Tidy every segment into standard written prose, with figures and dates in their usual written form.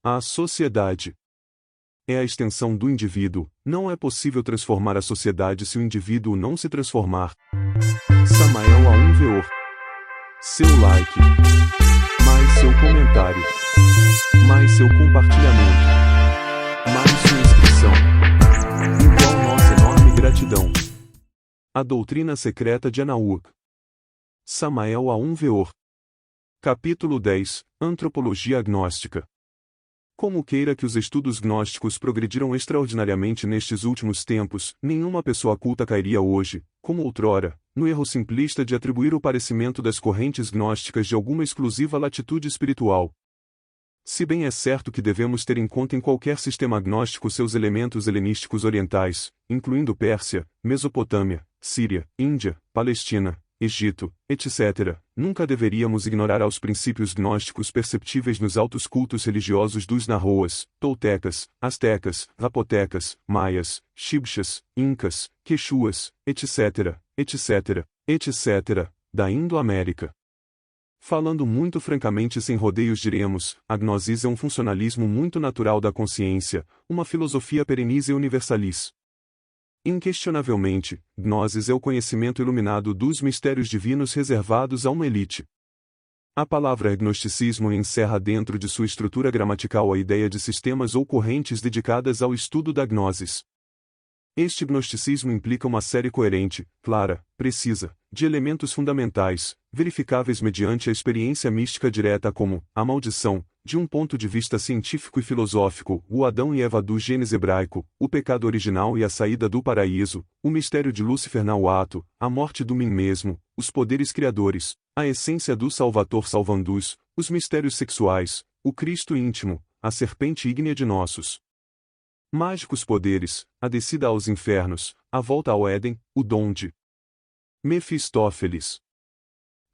A sociedade é a extensão do indivíduo. Não é possível transformar a sociedade se o indivíduo não se transformar. Samael A1 Seu like, mais seu comentário, mais seu compartilhamento, mais sua inscrição, igual nossa enorme gratidão. A doutrina secreta de Anahuac. Samael A1 Capítulo 10 Antropologia Agnóstica. Como queira que os estudos gnósticos progrediram extraordinariamente nestes últimos tempos, nenhuma pessoa culta cairia hoje, como outrora, no erro simplista de atribuir o parecimento das correntes gnósticas de alguma exclusiva latitude espiritual. Se bem é certo que devemos ter em conta em qualquer sistema gnóstico seus elementos helenísticos orientais, incluindo Pérsia, Mesopotâmia, Síria, Índia, Palestina, Egito, etc., nunca deveríamos ignorar aos princípios gnósticos perceptíveis nos altos cultos religiosos dos Narroas, Toltecas, Astecas, Zapotecas, Maias, Chibchas, Incas, Quechuas, etc., da Indo-América. Falando muito francamente e sem rodeios diremos, a gnosis é um funcionalismo muito natural da consciência, uma filosofia perenis e universalis. Inquestionavelmente, gnosis é o conhecimento iluminado dos mistérios divinos reservados a uma elite. A palavra agnosticismo encerra dentro de sua estrutura gramatical a ideia de sistemas ou correntes dedicadas ao estudo da gnosis. Este gnosticismo implica uma série coerente, clara, precisa, de elementos fundamentais, verificáveis mediante a experiência mística direta como a maldição, de um ponto de vista científico e filosófico, o Adão e Eva do Gênesis hebraico, o pecado original e a saída do paraíso, o mistério de Lúcifer no ato, a morte do mim mesmo, os poderes criadores, a essência do Salvador salvandus, os mistérios sexuais, o Cristo íntimo, a serpente ígnea de nossos mágicos poderes, a descida aos infernos, a volta ao Éden, o dom de Mefistófeles.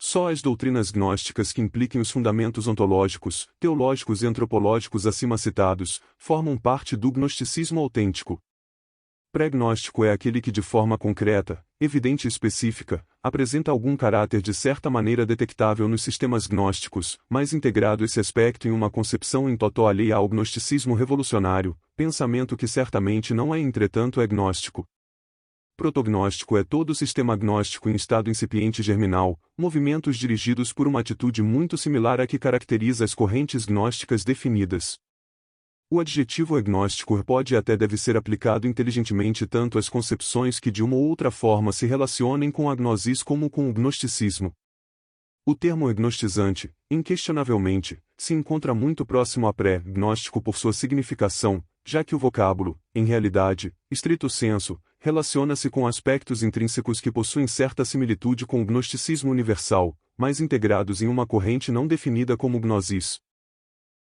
Só as doutrinas gnósticas que impliquem os fundamentos ontológicos, teológicos e antropológicos acima citados, formam parte do gnosticismo autêntico. Pré-gnóstico é aquele que de forma concreta, evidente e específica, apresenta algum caráter de certa maneira detectável nos sistemas gnósticos, mas integrado esse aspecto em uma concepção em totó alheia ao gnosticismo revolucionário, pensamento que certamente não é entretanto agnóstico. Protognóstico é todo sistema gnóstico em estado incipiente germinal, movimentos dirigidos por uma atitude muito similar à que caracteriza as correntes gnósticas definidas. O adjetivo agnóstico pode e até deve ser aplicado inteligentemente tanto às concepções que de uma ou outra forma se relacionem com a gnosis como com o gnosticismo. O termo agnostizante, inquestionavelmente, se encontra muito próximo a pré-gnóstico por sua significação, já que o vocábulo, em realidade, estrito sensu, relaciona-se com aspectos intrínsecos que possuem certa similitude com o gnosticismo universal, mas integrados em uma corrente não definida como gnosis.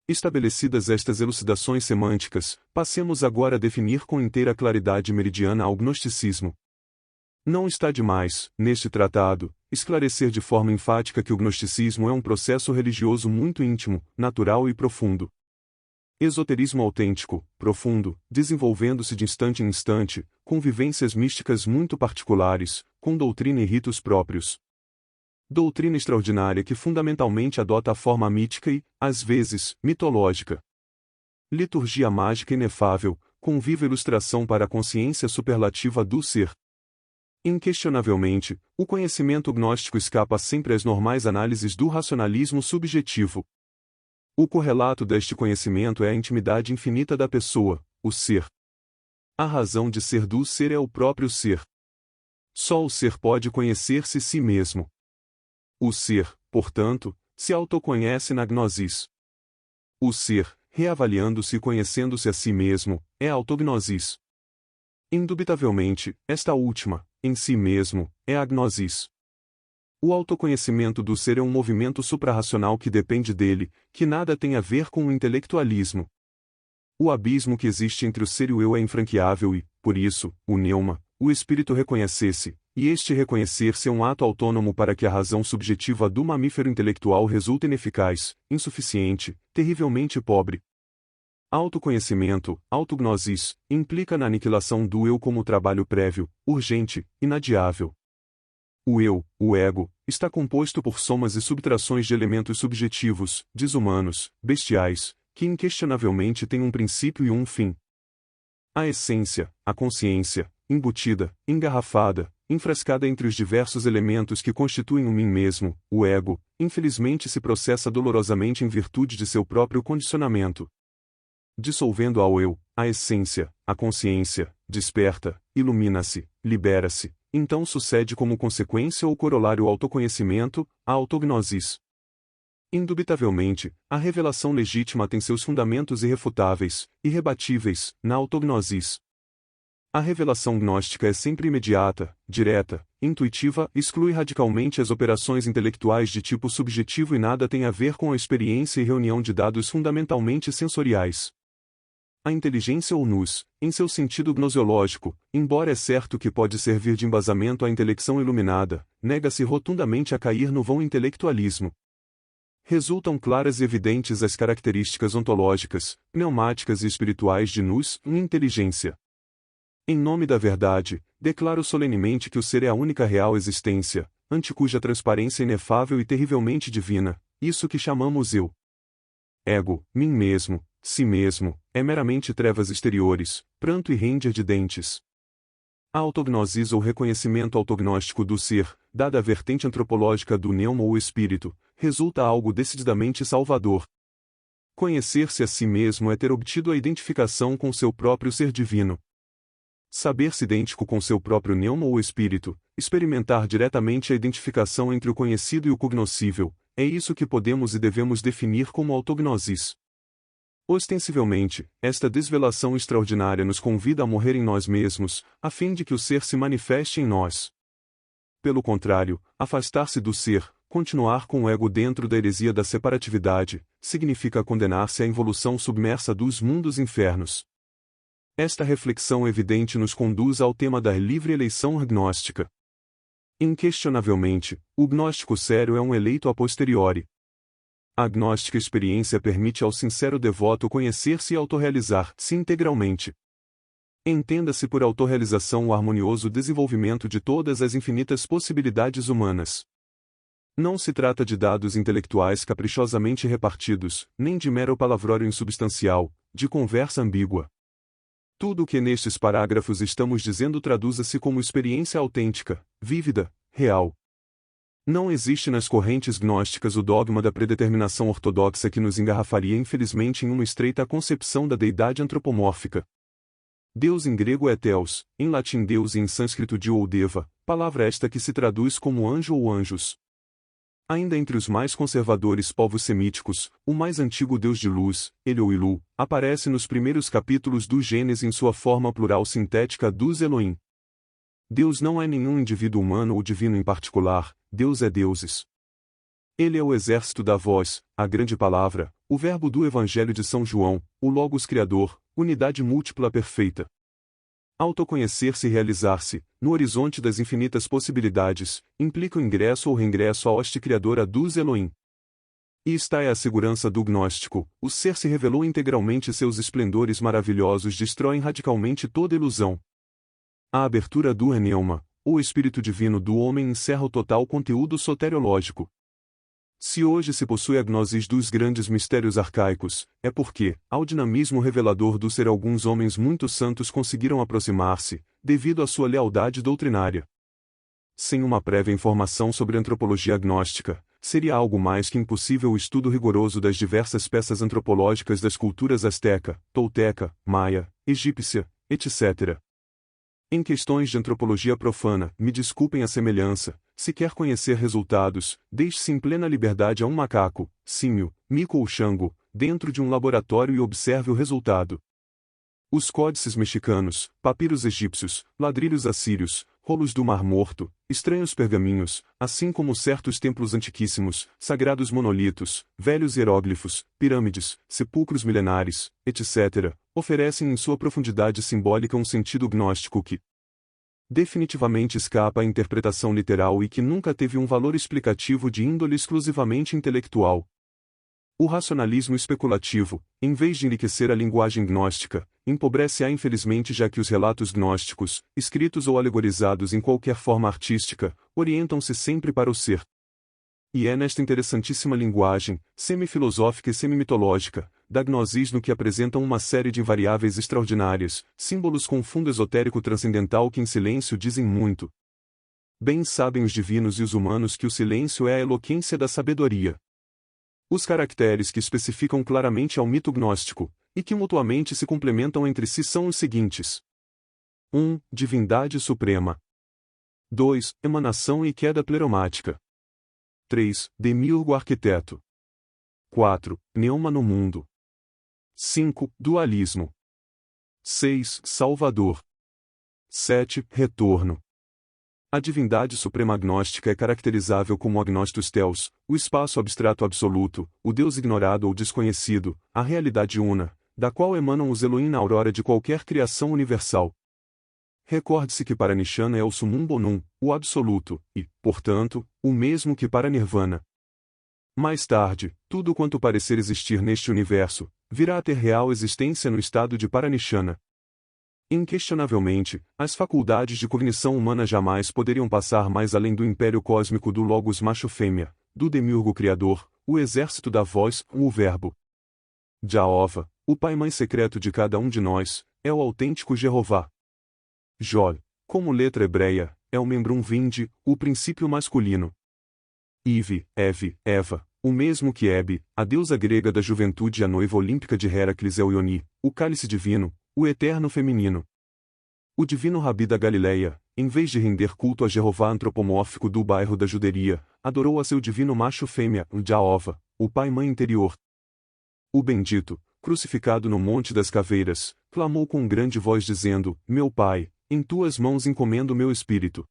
Estabelecidas estas elucidações semânticas, passemos agora a definir com inteira claridade meridiana ao gnosticismo. Não está demais, neste tratado, esclarecer de forma enfática que o gnosticismo é um processo religioso muito íntimo, natural e profundo. Esoterismo autêntico, profundo, desenvolvendo-se de instante em instante, com vivências místicas muito particulares, com doutrina e ritos próprios. Doutrina extraordinária que fundamentalmente adota a forma mítica e, às vezes, mitológica. Liturgia mágica inefável, com viva ilustração para a consciência superlativa do ser. Inquestionavelmente, o conhecimento gnóstico escapa sempre às normais análises do racionalismo subjetivo. O correlato deste conhecimento é a intimidade infinita da pessoa, o ser. A razão de ser do ser é o próprio ser. Só o ser pode conhecer-se si mesmo. O ser, portanto, se autoconhece na gnosis. O ser, reavaliando-se e conhecendo-se a si mesmo, é a autognosis. Indubitavelmente, esta última, em si mesmo, é a gnosis. O autoconhecimento do ser é um movimento suprarracional que depende dele, que nada tem a ver com o intelectualismo. O abismo que existe entre o ser e o eu é infranqueável e, por isso, o pneuma, o espírito reconhecer-se, e este reconhecer-se é um ato autônomo para que a razão subjetiva do mamífero intelectual resulte ineficaz, insuficiente, terrivelmente pobre. Autoconhecimento, autognosis, implica na aniquilação do eu como trabalho prévio, urgente, inadiável. O eu, o ego, está composto por somas e subtrações de elementos subjetivos, desumanos, bestiais, que inquestionavelmente tem um princípio e um fim. A essência, a consciência, embutida, engarrafada, enfrascada entre os diversos elementos que constituem o mim mesmo, o ego, infelizmente se processa dolorosamente em virtude de seu próprio condicionamento. Dissolvendo ao eu, a essência, a consciência, desperta, ilumina-se, libera-se, então sucede como consequência ou corolário o autoconhecimento, a autognosis. Indubitavelmente, a revelação legítima tem seus fundamentos irrefutáveis, irrebatíveis, na autognosis. A revelação gnóstica é sempre imediata, direta, intuitiva, exclui radicalmente as operações intelectuais de tipo subjetivo e nada tem a ver com a experiência e reunião de dados fundamentalmente sensoriais. A inteligência ou nous, em seu sentido gnoseológico, embora é certo que pode servir de embasamento à intelecção iluminada, nega-se rotundamente a cair no vão intelectualismo. Resultam claras e evidentes as características ontológicas, pneumáticas e espirituais de nous e inteligência. Em nome da verdade, declaro solenemente que o ser é a única real existência, ante cuja transparência inefável e terrivelmente divina, isso que chamamos eu. Ego, mim mesmo, si mesmo, é meramente trevas exteriores, pranto e ranger de dentes. A autognosis ou reconhecimento autognóstico do ser, dada a vertente antropológica do pneuma ou espírito, resulta algo decididamente salvador. Conhecer-se a si mesmo é ter obtido a identificação com seu próprio ser divino. Saber-se idêntico com seu próprio pneuma ou espírito, experimentar diretamente a identificação entre o conhecido e o cognoscível, é isso que podemos e devemos definir como autognosis. Ostensivelmente, esta desvelação extraordinária nos convida a morrer em nós mesmos, a fim de que o ser se manifeste em nós. Pelo contrário, afastar-se do ser, continuar com o ego dentro da heresia da separatividade, significa condenar-se à involução submersa dos mundos infernos. Esta reflexão evidente nos conduz ao tema da livre eleição gnóstica. Inquestionavelmente, o gnóstico sério é um eleito a posteriori. A gnóstica experiência permite ao sincero devoto conhecer-se e autorrealizar-se integralmente. Entenda-se por autorrealização o harmonioso desenvolvimento de todas as infinitas possibilidades humanas. Não se trata de dados intelectuais caprichosamente repartidos, nem de mero palavrório insubstancial, de conversa ambígua. Tudo o que nestes parágrafos estamos dizendo traduza-se como experiência autêntica, vívida, real. Não existe nas correntes gnósticas o dogma da predeterminação ortodoxa que nos engarrafaria infelizmente em uma estreita concepção da deidade antropomórfica. Deus em grego é Theos, em latim Deus e em sânscrito Dio ou Deva, palavra esta que se traduz como anjo ou anjos. Ainda entre os mais conservadores povos semíticos, o mais antigo deus de luz, Ele ou Ilu, aparece nos primeiros capítulos do Gênesis em sua forma plural sintética dos Elohim. Deus não é nenhum indivíduo humano ou divino em particular, Deus é deuses. Ele é o exército da voz, a grande palavra, o verbo do Evangelho de São João, o Logos Criador, unidade múltipla perfeita. Autoconhecer-se e realizar-se, no horizonte das infinitas possibilidades, implica o ingresso ou reingresso à hoste criadora dos Elohim. E esta é a segurança do gnóstico, o ser se revelou integralmente e seus esplendores maravilhosos destroem radicalmente toda ilusão. A abertura do pneuma, o espírito divino do homem encerra o total conteúdo soteriológico. Se hoje se possui a gnosis dos grandes mistérios arcaicos, é porque, ao dinamismo revelador do ser alguns homens muito santos conseguiram aproximar-se, devido à sua lealdade doutrinária. Sem uma prévia informação sobre antropologia gnóstica, seria algo mais que impossível o estudo rigoroso das diversas peças antropológicas das culturas asteca, tolteca, maia, egípcia, etc. Em questões de antropologia profana, me desculpem a semelhança, se quer conhecer resultados, deixe-se em plena liberdade a um macaco, símio, mico ou xango, dentro de um laboratório e observe o resultado. Os códices mexicanos, papiros egípcios, ladrilhos assírios, rolos do Mar Morto, estranhos pergaminhos, assim como certos templos antiquíssimos, sagrados monolitos, velhos hieróglifos, pirâmides, sepulcros milenares, etc., oferecem em sua profundidade simbólica um sentido gnóstico que definitivamente escapa à interpretação literal e que nunca teve um valor explicativo de índole exclusivamente intelectual. O racionalismo especulativo, em vez de enriquecer a linguagem gnóstica, empobrece-a infelizmente já que os relatos gnósticos, escritos ou alegorizados em qualquer forma artística, orientam-se sempre para o ser. E é nesta interessantíssima linguagem, semi-filosófica e semi-mitológica, da gnosis no que apresentam uma série de invariáveis extraordinárias, símbolos com fundo esotérico transcendental que em silêncio dizem muito. Bem sabem os divinos e os humanos que o silêncio é a eloquência da sabedoria. Os caracteres que especificam claramente ao mito gnóstico, e que mutuamente se complementam entre si são os seguintes. 1. Divindade suprema. 2. Emanação e queda pleromática. 3. Demiurgo arquiteto. 4. Pneuma no mundo. 5. Dualismo. 6. Salvador. 7. Retorno. A divindade suprema agnóstica é caracterizável como agnostos theos, o espaço abstrato absoluto, o Deus ignorado ou desconhecido, a realidade una, da qual emanam os Elohim na aurora de qualquer criação universal. Recorde-se que para Nishana é o sumum bonum, o absoluto, e, portanto, o mesmo que para Nirvana. Mais tarde, tudo quanto parecer existir neste universo, virá a ter real existência no estado de Paranishana. Inquestionavelmente, as faculdades de cognição humana jamais poderiam passar mais além do império cósmico do Logos macho-fêmea, do Demiurgo Criador, o exército da voz, o Verbo. Jeová, o pai-mãe secreto de cada um de nós, é o autêntico Jeová. Jol, como letra hebreia, é o membrum vinde, o princípio masculino. Ive, Eva, o mesmo que Hebe, a deusa grega da juventude e a noiva olímpica de Heracles é o Ioni, o cálice divino, o eterno feminino. O divino Rabi da Galileia, em vez de render culto a Jeová antropomórfico do bairro da Juderia, adorou a seu divino macho-fêmea, Jeová, o pai-mãe interior. O bendito, crucificado no Monte das Caveiras, clamou com grande voz dizendo, Meu Pai, em tuas mãos encomendo meu espírito.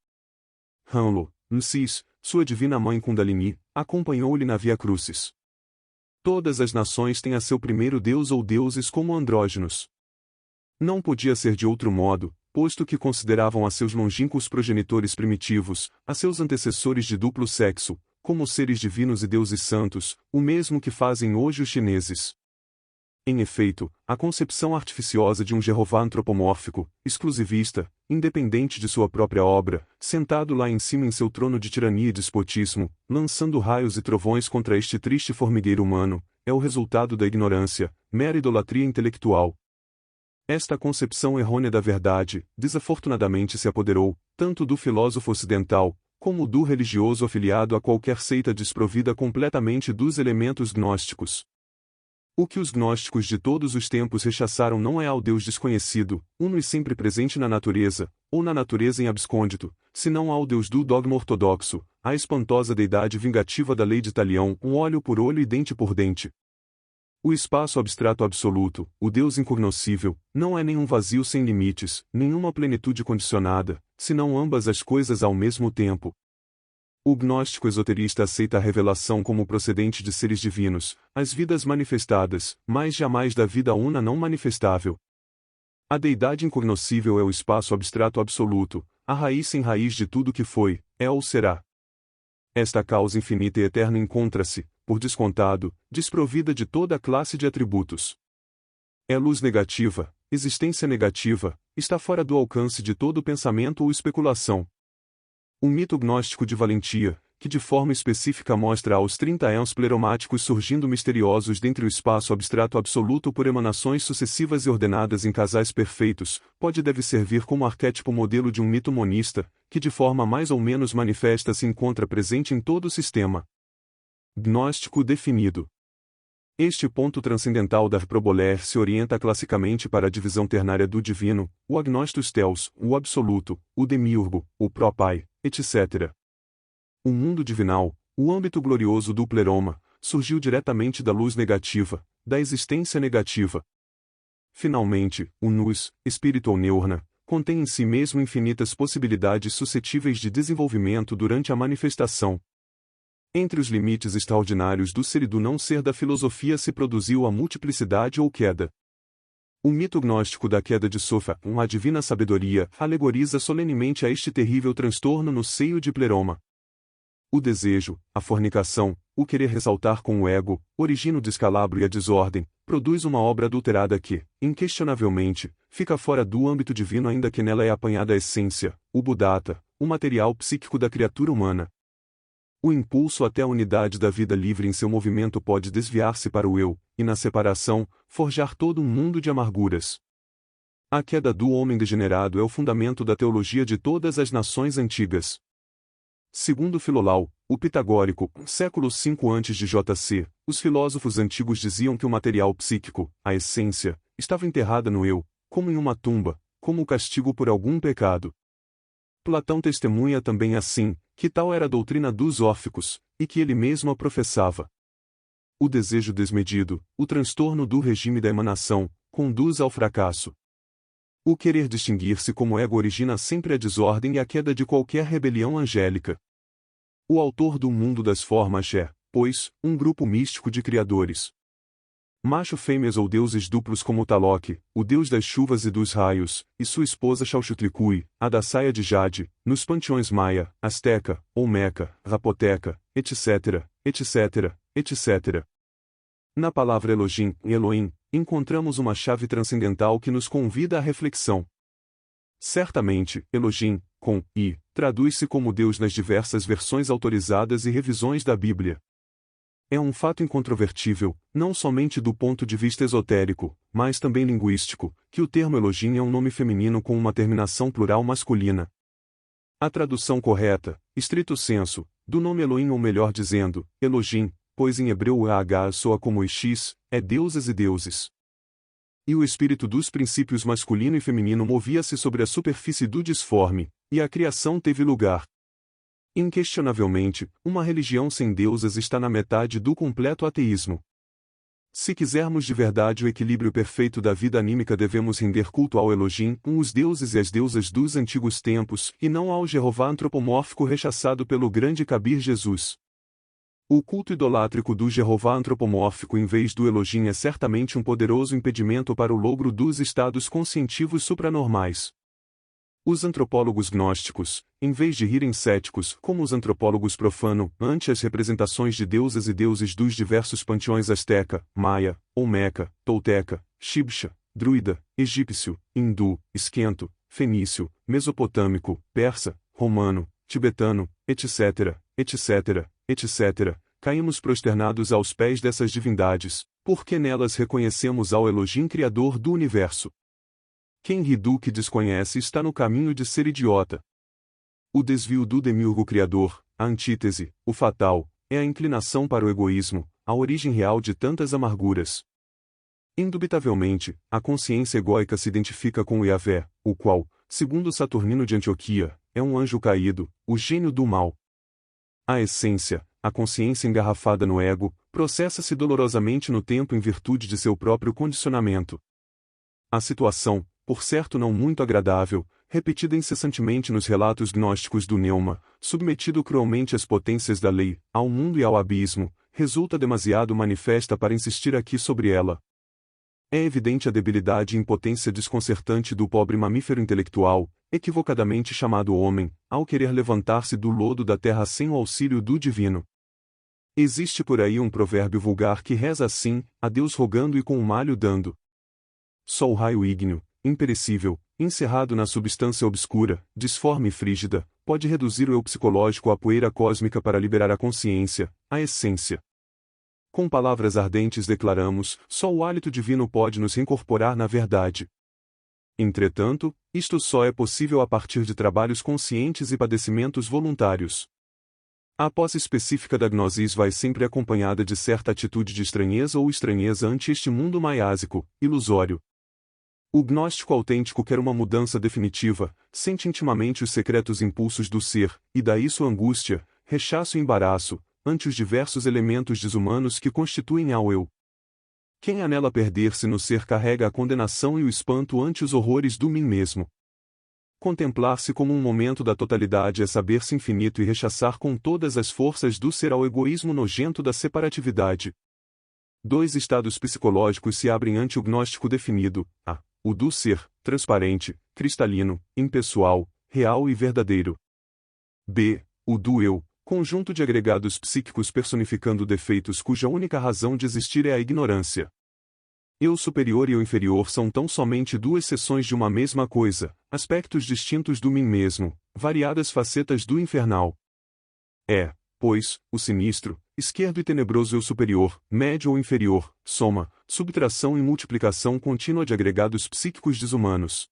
Hanlo, Nsis, sua divina mãe Kundalini, acompanhou-lhe na Via Crucis. Todas as nações têm a seu primeiro deus ou deuses como andrógenos. Não podia ser de outro modo, posto que consideravam a seus longínquos progenitores primitivos, a seus antecessores de duplo sexo, como seres divinos e deuses santos, o mesmo que fazem hoje os chineses. Em efeito, a concepção artificiosa de um Jeová antropomórfico, exclusivista, independente de sua própria obra, sentado lá em cima em seu trono de tirania e despotismo, lançando raios e trovões contra este triste formigueiro humano, é o resultado da ignorância, mera idolatria intelectual. Esta concepção errônea da verdade, desafortunadamente se apoderou, tanto do filósofo ocidental, como do religioso afiliado a qualquer seita desprovida completamente dos elementos gnósticos. O que os gnósticos de todos os tempos rechaçaram não é ao Deus desconhecido, uno e sempre presente na natureza, ou na natureza em abscôndito, senão ao Deus do dogma ortodoxo, a espantosa deidade vingativa da lei de Talião, um olho por olho e dente por dente. O espaço abstrato absoluto, o Deus incognoscível, não é nenhum vazio sem limites, nenhuma plenitude condicionada, senão ambas as coisas ao mesmo tempo. O gnóstico esoterista aceita a revelação como procedente de seres divinos, as vidas manifestadas, mas jamais da vida una não manifestável. A deidade incognoscível é o espaço abstrato absoluto, a raiz sem raiz de tudo que foi, é ou será. Esta causa infinita e eterna encontra-se, por descontado, desprovida de toda a classe de atributos. É luz negativa, existência negativa, está fora do alcance de todo pensamento ou especulação. O mito gnóstico de valentia, que de forma específica mostra aos 30 éons pleromáticos surgindo misteriosos dentre o espaço abstrato absoluto por emanações sucessivas e ordenadas em casais perfeitos, pode e deve servir como arquétipo modelo de um mito monista, que de forma mais ou menos manifesta se encontra presente em todo o sistema gnóstico definido. Este ponto transcendental da Proboler se orienta classicamente para a divisão ternária do divino, o agnostos theos, o absoluto, o demiurgo, o pró-pai, etc. O mundo divinal, o âmbito glorioso do pleroma, surgiu diretamente da luz negativa, da existência negativa. Finalmente, o nous, espírito ou neurna, contém em si mesmo infinitas possibilidades suscetíveis de desenvolvimento durante a manifestação. Entre os limites extraordinários do ser e do não ser da filosofia se produziu a multiplicidade ou queda. O mito gnóstico da queda de Sofa, a divina sabedoria, alegoriza solenemente a este terrível transtorno no seio de pleroma. O desejo, a fornicação, o querer ressaltar com o ego, origina o descalabro e a desordem, produz uma obra adulterada que, inquestionavelmente, fica fora do âmbito divino ainda que nela é apanhada a essência, o buddhata, o material psíquico da criatura humana. O impulso até a unidade da vida livre em seu movimento pode desviar-se para o eu, e na separação, forjar todo um mundo de amarguras. A queda do homem degenerado é o fundamento da teologia de todas as nações antigas. Segundo Filolau, o pitagórico, século V antes de J.C., os filósofos antigos diziam que o material psíquico, a essência, estava enterrada no eu, como em uma tumba, como o castigo por algum pecado. Platão testemunha também assim, que tal era a doutrina dos órficos, e que ele mesmo a professava. O desejo desmedido, o transtorno do regime da emanação, conduz ao fracasso. O querer distinguir-se como ego origina sempre a desordem e a queda de qualquer rebelião angélica. O autor do mundo das formas é, pois, um grupo místico de criadores. Macho-fêmeas ou deuses duplos como Taloque, o deus das chuvas e dos raios, e sua esposa Xauxutlicue, a da saia de jade, nos panteões maia, asteca, olmeca, rapoteca, etc., etc., etc. Na palavra Elohim, encontramos uma chave transcendental que nos convida à reflexão. Certamente, Elohim, com I, traduz-se como Deus nas diversas versões autorizadas e revisões da Bíblia. É um fato incontrovertível, não somente do ponto de vista esotérico, mas também linguístico, que o termo Elohim é um nome feminino com uma terminação plural masculina. A tradução correta, estrito sensu, do nome Elohim ou melhor dizendo, Elohim, pois em hebreu o AH soa como X, é deusas e deuses. E o espírito dos princípios masculino e feminino movia-se sobre a superfície do disforme, e a criação teve lugar. Inquestionavelmente, uma religião sem deusas está na metade do completo ateísmo. Se quisermos de verdade o equilíbrio perfeito da vida anímica, devemos render culto ao Elohim, os deuses e as deusas dos antigos tempos, e não ao Jeová antropomórfico rechaçado pelo grande Kabir Jesus. O culto idolátrico do Jeová antropomórfico em vez do Elohim é certamente um poderoso impedimento para o logro dos estados conscientivos supranormais. Os antropólogos gnósticos, em vez de rirem céticos, como os antropólogos profano, ante as representações de deusas e deuses dos diversos panteões asteca, maia, olmeca, tolteca, xibcha, druida, egípcio, hindu, esquento, fenício, mesopotâmico, persa, romano, tibetano, etc., etc., etc., caímos prosternados aos pés dessas divindades, porque nelas reconhecemos ao Elohim Criador do universo. Quem ri do que desconhece está no caminho de ser idiota. O desvio do demiurgo criador, a antítese, o fatal, é a inclinação para o egoísmo, a origem real de tantas amarguras. Indubitavelmente, a consciência egóica se identifica com o Yahvé, o qual, segundo Saturnino de Antioquia, é um anjo caído, o gênio do mal. A essência, a consciência engarrafada no ego, processa-se dolorosamente no tempo em virtude de seu próprio condicionamento. A situação, por certo não muito agradável, repetida incessantemente nos relatos gnósticos do Neuma, submetido cruelmente às potências da lei, ao mundo e ao abismo, resulta demasiado manifesta para insistir aqui sobre ela. É evidente a debilidade e impotência desconcertante do pobre mamífero intelectual, equivocadamente chamado homem, ao querer levantar-se do lodo da terra sem o auxílio do divino. Existe por aí um provérbio vulgar que reza assim: a Deus rogando e com o malho dando. Só o raio ígneo, imperecível, encerrado na substância obscura, disforme e frígida, pode reduzir o eu psicológico à poeira cósmica para liberar a consciência, a essência. Com palavras ardentes declaramos, só o hálito divino pode nos reincorporar na verdade. Entretanto, isto só é possível a partir de trabalhos conscientes e padecimentos voluntários. A posse específica da gnosis vai sempre acompanhada de certa atitude de estranheza ou estranheza ante este mundo maiásico, ilusório. O gnóstico autêntico quer uma mudança definitiva, sente intimamente os secretos impulsos do ser, e daí sua angústia, rechaço e embaraço, ante os diversos elementos desumanos que constituem ao eu. Quem anela perder-se no ser carrega a condenação e o espanto ante os horrores do mim mesmo. Contemplar-se como um momento da totalidade é saber-se infinito e rechaçar com todas as forças do ser ao egoísmo nojento da separatividade. Dois estados psicológicos se abrem ante o gnóstico definido: a, o do ser, transparente, cristalino, impessoal, real e verdadeiro. b, o do eu, conjunto de agregados psíquicos personificando defeitos cuja única razão de existir é a ignorância. Eu superior e eu inferior são tão somente duas seções de uma mesma coisa, aspectos distintos do mim mesmo, variadas facetas do infernal. É, pois, o sinistro, esquerdo e tenebroso eu superior, médio ou inferior, soma, subtração e multiplicação contínua de agregados psíquicos desumanos.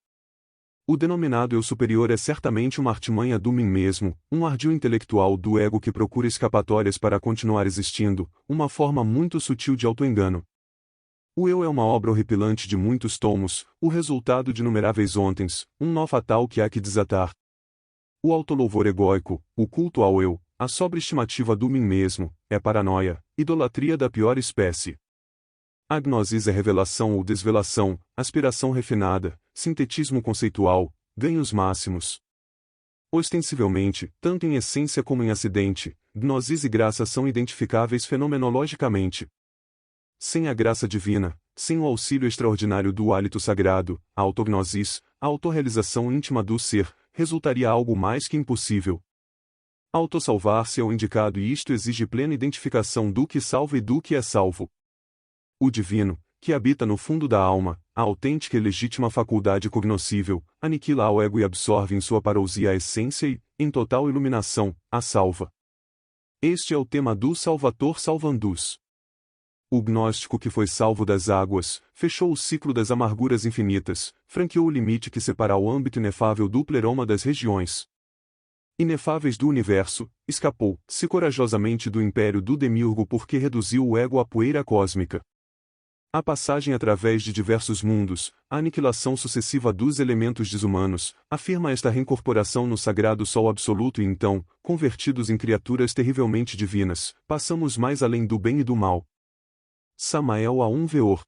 O denominado eu superior é certamente uma artimanha do mim mesmo, um ardil intelectual do ego que procura escapatórias para continuar existindo, uma forma muito sutil de autoengano. O eu é uma obra horripilante de muitos tomos, o resultado de inumeráveis ontens, um nó fatal que há que desatar. O autolouvor egóico, o culto ao eu, a sobreestimativa do mim mesmo, é paranoia, idolatria da pior espécie. A gnosis é revelação ou desvelação, aspiração refinada, sintetismo conceitual, ganhos máximos. Ostensivelmente, tanto em essência como em acidente, gnosis e graça são identificáveis fenomenologicamente. Sem a graça divina, sem o auxílio extraordinário do hálito sagrado, a autognosis, a autorrealização íntima do ser, resultaria algo mais que impossível. Autossalvar-se é o indicado e isto exige plena identificação do que salva e do que é salvo. O divino, que habita no fundo da alma, a autêntica e legítima faculdade cognoscível, aniquila ao ego e absorve em sua parousia a essência e, em total iluminação, a salva. Este é o tema do Salvator Salvandus. O gnóstico que foi salvo das águas, fechou o ciclo das amarguras infinitas, franqueou o limite que separa o âmbito inefável do pleroma das regiões inefáveis do universo, escapou-se corajosamente do império do demiurgo porque reduziu o ego à poeira cósmica. A passagem através de diversos mundos, a aniquilação sucessiva dos elementos desumanos, afirma esta reincorporação no sagrado Sol absoluto e então, convertidos em criaturas terrivelmente divinas, passamos mais além do bem e do mal. Samael a 1 Veor